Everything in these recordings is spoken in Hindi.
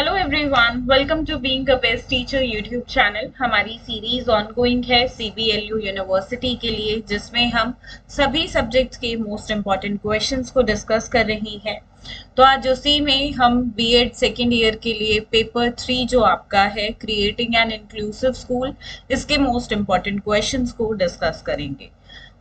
Hello everyone, welcome to being a best teacher YouTube channel. हमारी सीरीज ऑनगोइंग है सीबीएलयू यूनिवर्सिटी के लिए, जिसमें हम सभी सब्जेक्ट्स के मोस्ट इम्पॉर्टेंट क्वेश्चंस को डिस्कस कर रही हैं। तो आज उसी में हम बीएड सेकेंड ईयर के लिए पेपर 3 जो आपका है क्रिएटिंग एन इंक्लूसिव स्कूल, इसके मोस्ट इम्पॉर्टेंट क्वेश्चंस को डिस्कस करेंगे।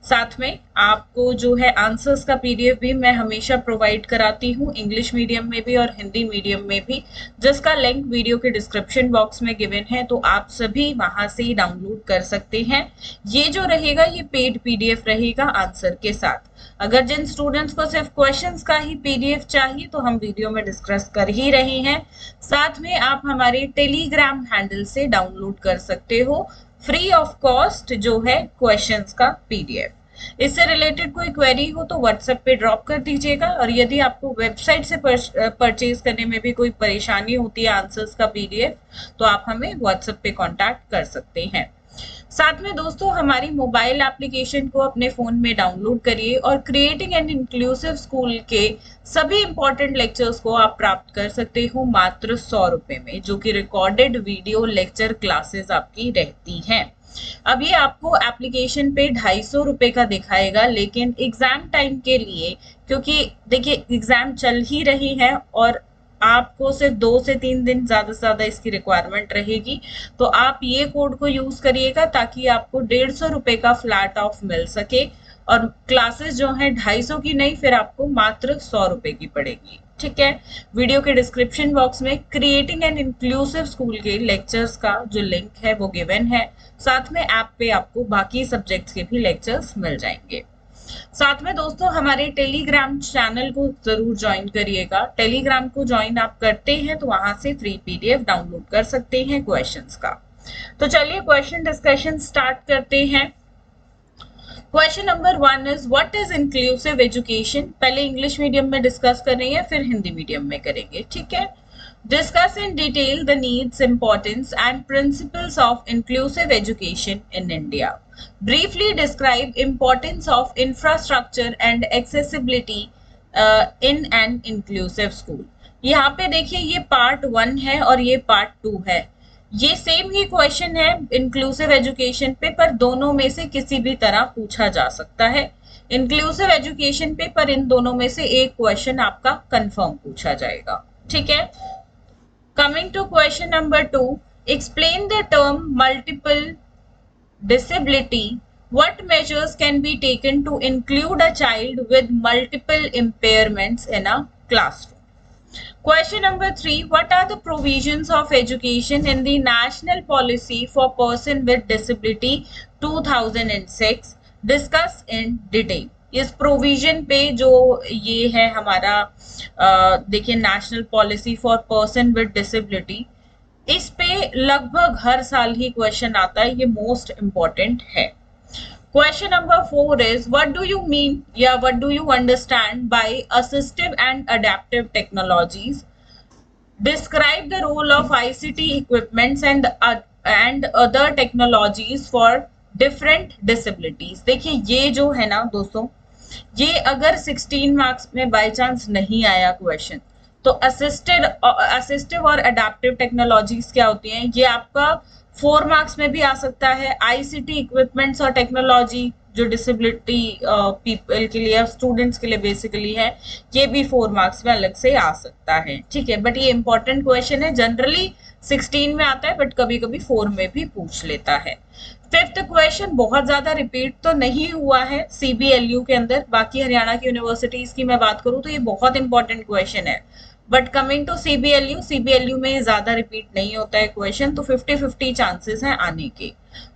साथ में आपको जो है आंसर्स का पीडीएफ भी मैं हमेशा प्रोवाइड कराती हूँ, इंग्लिश मीडियम में भी और हिंदी मीडियम में भी, जिसका लिंक वीडियो के डिस्क्रिप्शन बॉक्स में गिवन है, तो आप सभी वहां से ही डाउनलोड कर सकते हैं। ये जो रहेगा ये पेड पीडीएफ रहेगा आंसर के साथ। अगर जिन स्टूडेंट्स को सिर्फ क्वेश्चंस का ही पीडीएफ चाहिए तो हम वीडियो में डिस्कस कर ही रहे हैं। साथ में आप हमारे टेलीग्राम हैंडल से डाउनलोड कर सकते हो फ्री ऑफ कॉस्ट जो है क्वेश्चंस का पीडीएफ। इससे रिलेटेड कोई क्वेरी हो तो व्हाट्सएप पे ड्रॉप कर दीजिएगा, और यदि आपको वेबसाइट से परचेज करने में भी कोई परेशानी होती है आंसर्स का पीडीएफ, तो आप हमें व्हाट्सएप पे कांटेक्ट कर सकते हैं। साथ में दोस्तों हमारी मोबाइल एप्लीकेशन को अपने फोन में डाउनलोड करिए और क्रिएटिंग एन इंक्लूसिव स्कूल के सभी इंपॉर्टेंट लेक्चर्स को आप प्राप्त कर सकते हो मात्र 100 रुपए में, जो कि रिकॉर्डेड वीडियो लेक्चर क्लासेस आपकी रहती हैं। अब ये आपको एप्लीकेशन पे 250 रुपए का दिखाएगा, लेकिन एग्जाम टाइम के लिए, क्योंकि देखिए एग्जाम चल ही रही है और आपको सिर्फ 2 से 3 दिन ज्यादा से ज्यादा इसकी रिक्वायरमेंट रहेगी, तो आप ये कोड को यूज करिएगा ताकि आपको 150 रुपए का फ्लैट ऑफ मिल सके, और क्लासेस जो है 250 की नहीं, फिर आपको मात्र 100 रुपए की पड़ेगी। ठीक है, वीडियो के डिस्क्रिप्शन बॉक्स में क्रिएटिंग एन इंक्लूसिव स्कूल के लेक्चर्स का जो लिंक है वो गिवन है। साथ में ऐप पे आपको बाकी सब्जेक्ट्स के भी लेक्चर्स मिल जाएंगे। साथ में दोस्तों हमारे टेलीग्राम चैनल को जरूर ज्वाइन करिएगा। टेलीग्राम को ज्वाइन आप करते हैं तो वहां से फ्री पीडीएफ डाउनलोड कर सकते हैं क्वेश्चंस का। तो चलिए क्वेश्चन डिस्कशन स्टार्ट करते हैं। Question number 1 is what is inclusive education. पहले इंग्लिश मीडियम में डिस्कस करेंगे, फिर हिंदी मीडियम में करेंगे। ठीक है। Discuss in detail the needs, importance and principles of inclusive education in India. Briefly describe importance of infrastructure and accessibility in an inclusive school. यहाँ पे देखिए ये पार्ट 1 है और ये पार्ट 2 है। ये सेम ही क्वेश्चन है इंक्लूसिव एजुकेशन पे, पर दोनों में से किसी भी तरह पूछा जा सकता है। इंक्लूसिव एजुकेशन पे पर इन दोनों में से एक क्वेश्चन आपका कंफर्म पूछा जाएगा। ठीक है। Coming to question number 2, explain the term multiple disability. What measures can be taken to include a child with multiple impairments in a classroom? Question number 3, what are the provisions of education in the National Policy for Person with Disability 2006? Discuss in detail. इस प्रोविजन पे जो ये है हमारा देखिए national policy for person with disability, इस पे लगभग हर साल ही क्वेश्चन आता है, ये मोस्ट इम्पॉर्टेंट है। Question number 4 is what do you mean या what do you understand by assistive and adaptive technologies. Describe the role of ICT equipments and other technologies for different disabilities. देखिए ये जो है ना दोस्तों, ये अगर 16 मार्क्स में बाय चांस नहीं आया क्वेश्चन, तो असिस्टिव और अडेप्टिव टेक्नोलॉजीज क्या होती हैं, ये आपका 4 मार्क्स में भी आ सकता है। आईसीटी इक्विपमेंट्स और टेक्नोलॉजी जो डिसेबिलिटी पीपल के लिए, स्टूडेंट्स के लिए बेसिकली है, ये भी 4 मार्क्स में अलग से आ सकता है। ठीक है, बट ये इंपॉर्टेंट क्वेश्चन है, जनरली 16 में आता है बट कभी कभी 4 में भी पूछ लेता है। 5th क्वेश्चन बहुत ज्यादा रिपीट तो नहीं हुआ है सीबीएलयू के अंदर, बाकी हरियाणा की यूनिवर्सिटीज की मैं बात करूं तो ये बहुत इंपॉर्टेंट क्वेश्चन है, बट कमिंग टू सीबीएलयू में ज्यादा रिपीट नहीं होता है क्वेश्चन, तो 50-50 चांसेस हैं आने के।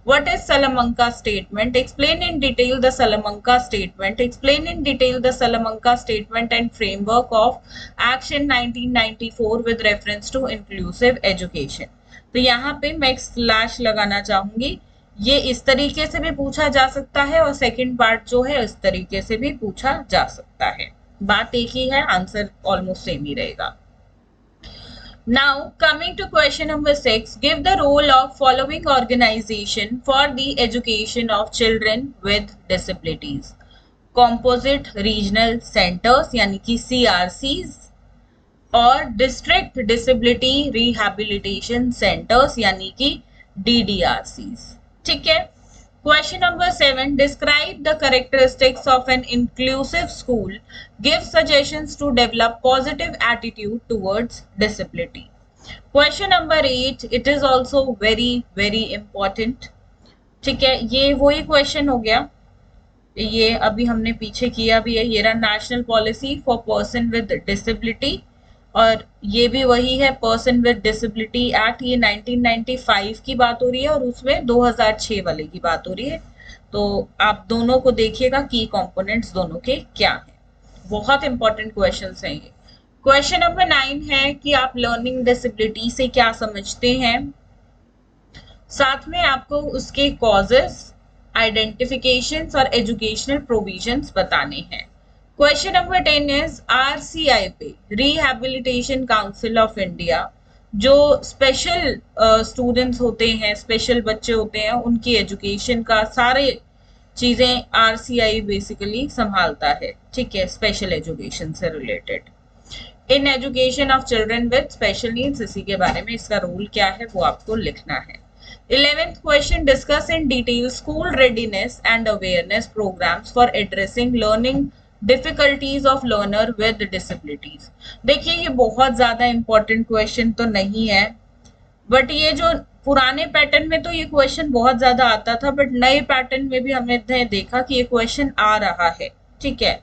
What is Salamanca statement? Explain in detail the Salamanca statement. Explain in detail the Salamanca statement and framework of Action 1994 with reference to inclusive education. तो यहाँ पे मैं स्लैश लगाना चाहूंगी। ये इस तरीके से भी पूछा जा सकता है और सेकंड पार्ट जो है इस तरीके से भी पूछा जा सकता है। बात एक ही है, आंसर ऑलमोस्ट सेम ही रहेगा। Now coming to question number 6, give the role of following organization for the education of children with disabilities. Composite Regional Centers यानी कि CRCs, और डिस्ट्रिक्ट डिसेबिलिटी रिहैबिलिटेशन सेंटर्स यानी कि DDRCs। ठीक है। Question number 7, describe the characteristics of an inclusive school, give suggestions to develop positive attitude towards disability. Question number 8, it is also very very important. ठीक है, ये वही क्वेश्चन हो गया, ये अभी हमने पीछे किया भी है। ये रहा national policy for person with disability, और ये भी वही है पर्सन विद डिसेबिलिटी एक्ट। ये 1995 की बात हो रही है और उसमें 2006 वाले की बात हो रही है। तो आप दोनों को देखिएगा की कंपोनेंट्स दोनों के क्या हैं। बहुत इंपॉर्टेंट क्वेश्चंस हैं ये। क्वेश्चन नंबर 9 है कि आप लर्निंग डिसेबिलिटी से क्या समझते हैं, साथ में आपको उसके कॉजेस, आइडेंटिफिकेशंस और एजुकेशनल प्रोविजंस बताने हैं। Question number 10 is RCIP, rehabilitation council of India, जो स्पेशल स्टूडेंट्स होते हैं, स्पेशल बच्चे होते हैं, उनकी एजुकेशन का सारे चीजें RCI बेसिकली संभालता है। ठीक है, स्पेशल एजुकेशन से related. In education of children with special needs, इसी के बारे में इसका रोल क्या है वो आपको लिखना है। 11th question, discuss in detail school readiness and awareness programs for addressing learning difficulties of learner with disabilities। देखिए ये बहुत ज्यादा इंपॉर्टेंट क्वेश्चन तो नहीं है, बट ये जो पुराने पैटर्न में तो ये क्वेश्चन बहुत ज्यादा आता था, बट नए पैटर्न में भी हमने देखा कि ये क्वेश्चन आ रहा है। ठीक है,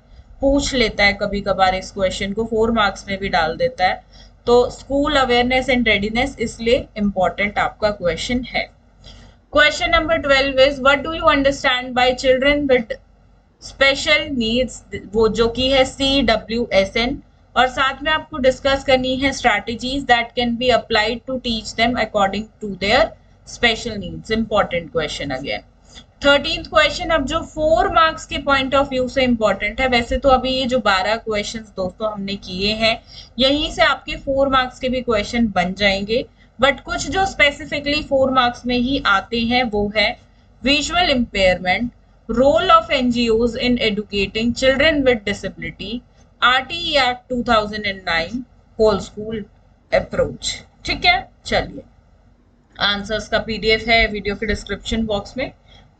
पूछ लेता है कभी कभार इस क्वेश्चन को, 4 मार्क्स में भी डाल देता है। तो स्कूल अवेयरनेस एंड रेडीनेस इसलिए इंपॉर्टेंट आपका क्वेश्चन है। Question number 12 is what do you understand bye children with special needs, वो जो की है CWSN, और साथ में आपको डिस्कस करनी है strategies that can be applied to teach them according to their special needs. Important question again. 13th question, अब जो 4 मार्क्स के पॉइंट ऑफ व्यू से इंपॉर्टेंट है। वैसे तो अभी ये जो 12 क्वेश्चंस दोस्तों हमने किए हैं, यहीं से आपके 4 मार्क्स के भी क्वेश्चन बन जाएंगे, बट कुछ जो स्पेसिफिकली 4 मार्क्स में ही आते हैं वो है visual impairment, role of NGOs in educating children with disability, RTE act 2009, whole school approach. ठीक है, चलिए आंसर्स का PDF है वीडियो के डिस्क्रिप्शन बॉक्स में,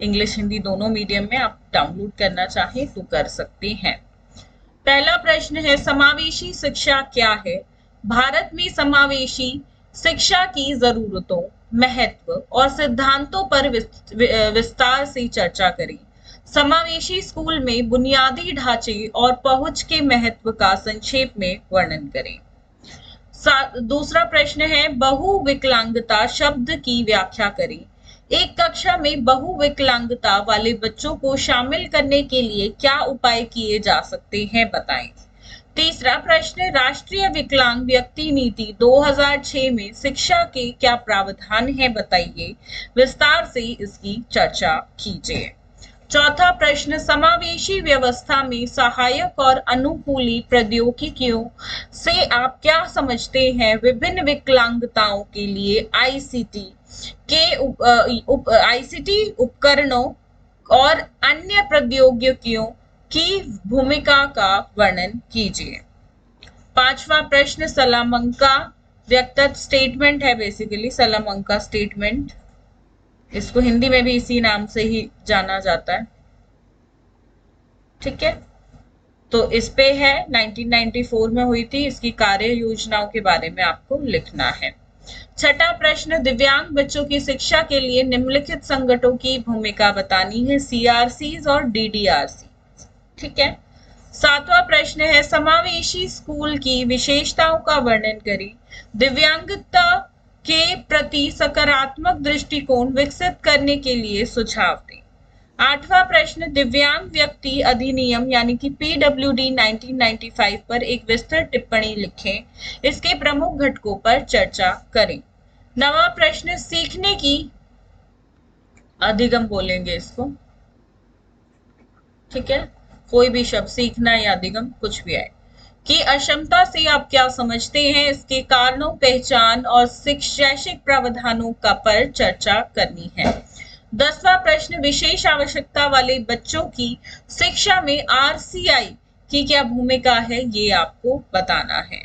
इंग्लिश हिंदी दोनों मीडियम में, आप डाउनलोड करना चाहें तो कर सकते हैं। पहला प्रश्न है समावेशी शिक्षा क्या है। भारत में समावेशी शिक्षा की जरूरतों, महत्व और सिद्धांतों पर विस्तार से चर्चा करें। समावेशी स्कूल में बुनियादी ढांचे और पहुंच के महत्व का संक्षेप में वर्णन करें। दूसरा प्रश्न है बहुविकलांगता शब्द की व्याख्या करें। एक कक्षा में बहुविकलांगता वाले बच्चों को शामिल करने के लिए क्या उपाय किए जा सकते हैं, बताएं। तीसरा प्रश्न, राष्ट्रीय विकलांग व्यक्ति नीति 2006 में शिक्षा के क्या प्रावधान है, बताइए। विस्तार से इसकी चर्चा कीजिए। चौथा प्रश्न, समावेशी व्यवस्था में सहायक और अनुकूली प्रौद्योगिकियों से आप क्या समझते हैं। विभिन्न विकलांगताओं के लिए ICT उपकरणों और अन्य प्रौद्योगिकियों की भूमिका का वर्णन कीजिए। पांचवा प्रश्न, सलामंका व्यक्तित्व स्टेटमेंट है, बेसिकली सलामंका स्टेटमेंट, इसको हिंदी में भी इसी नाम से ही जाना जाता है। ठीक है, तो इस पे है 1994 में हुई थी, इसकी कार्य योजनाओं के बारे में आपको लिखना है। छठा प्रश्न, दिव्यांग बच्चों की शिक्षा के लिए निम्नलिखित संगठनों की भूमिका बतानी है। CRCs और DDRC। ठीक है। सातवां प्रश्न है समावेशी स्कूल की विशेषताओं का वर्णन करें। दिव्यांगता के प्रति सकारात्मक दृष्टिकोण विकसित करने के लिए सुझाव दें। आठवां प्रश्न, दिव्यांग व्यक्ति अधिनियम यानी कि PWD 1995 पर एक विस्तृत टिप्पणी लिखें। इसके प्रमुख घटकों पर चर्चा करें। नवा प्रश्न, सीखने की अधिगम बोलेंगे इसको। ठीक है, कोई भी शब्द सीखना या अधिगम कुछ भी आए कि अक्षमता से आप क्या समझते हैं, इसके कारणों, पहचान और शैक्षिक प्रावधानों का पर चर्चा करनी है। 10वां प्रश्न, विशेष आवश्यकता वाले बच्चों की शिक्षा में RCI की क्या भूमिका है, ये आपको बताना है।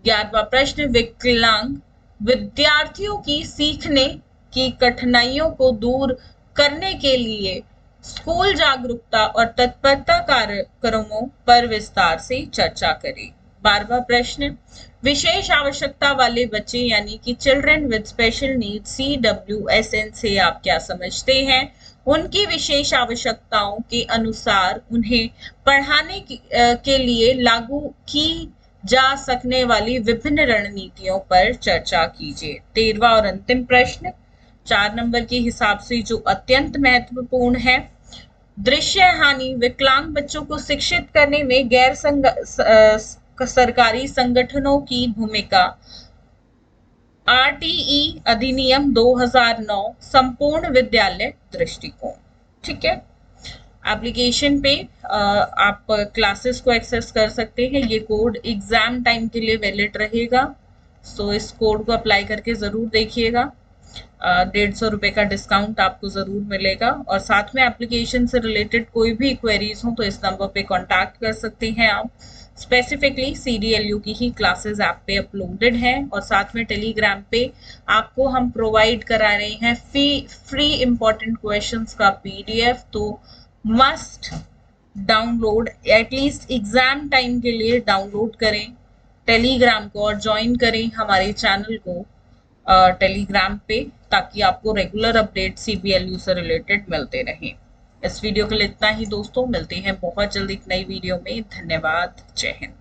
11वां प्रश्न, विकलांग विद्यार्थियों की सीखने की कठिनाइयों को दूर करने के लिए स्कूल जागरूकता और तत्परता कार्यक्रमों पर विस्तार से चर्चा करें। 12वां प्रश्न, विशेष आवश्यकता वाले बच्चे यानी कि children with special need CWSN से आप क्या समझते हैं? उनकी विशेष आवश्यकताओं के अनुसार उन्हें पढ़ाने के लिए लागू की जा सकने वाली विभिन्न रणनीतियों पर चर्चा कीजिए। 13वां और अंतिम प्रश्न 4 नंबर के हिसाब से जो अत्यंत महत्वपूर्ण है, दृश्य हानि विकलांग बच्चों को शिक्षित करने में गैर सरकारी संगठनों की भूमिका। RTE अधिनियम 2009 संपूर्ण विद्यालय दृष्टिकोण। ठीक है, एप्लीकेशन पे आप क्लासेस को एक्सेस कर सकते हैं। ये कोड एग्जाम टाइम के लिए वैलिड रहेगा, सो इस कोड को अप्लाई करके जरूर देखिएगा। 150 रुपए का डिस्काउंट आपको जरूर मिलेगा। और साथ में एप्लीकेशन से रिलेटेड कोई भी क्वेरीज हो तो इस नंबर पे कांटेक्ट कर सकते हैं आप। स्पेसिफिकली CDLU की ही क्लासेस ऐप पे अपलोडेड हैं और साथ में टेलीग्राम पे आपको हम प्रोवाइड करा रहे हैं फ्री इंपॉर्टेंट क्वेश्चंस का PDF। तो must download, at least exam time के लिए डाउनलोड करें टेलीग्राम को और ज्वाइन करें हमारे चैनल को टेलीग्राम पे, ताकि आपको रेगुलर अपडेट CBLU से रिलेटेड मिलते रहें। इस वीडियो के लिए इतना ही दोस्तों, मिलते हैं बहुत जल्दी एक नई वीडियो में। धन्यवाद, जय हिंद।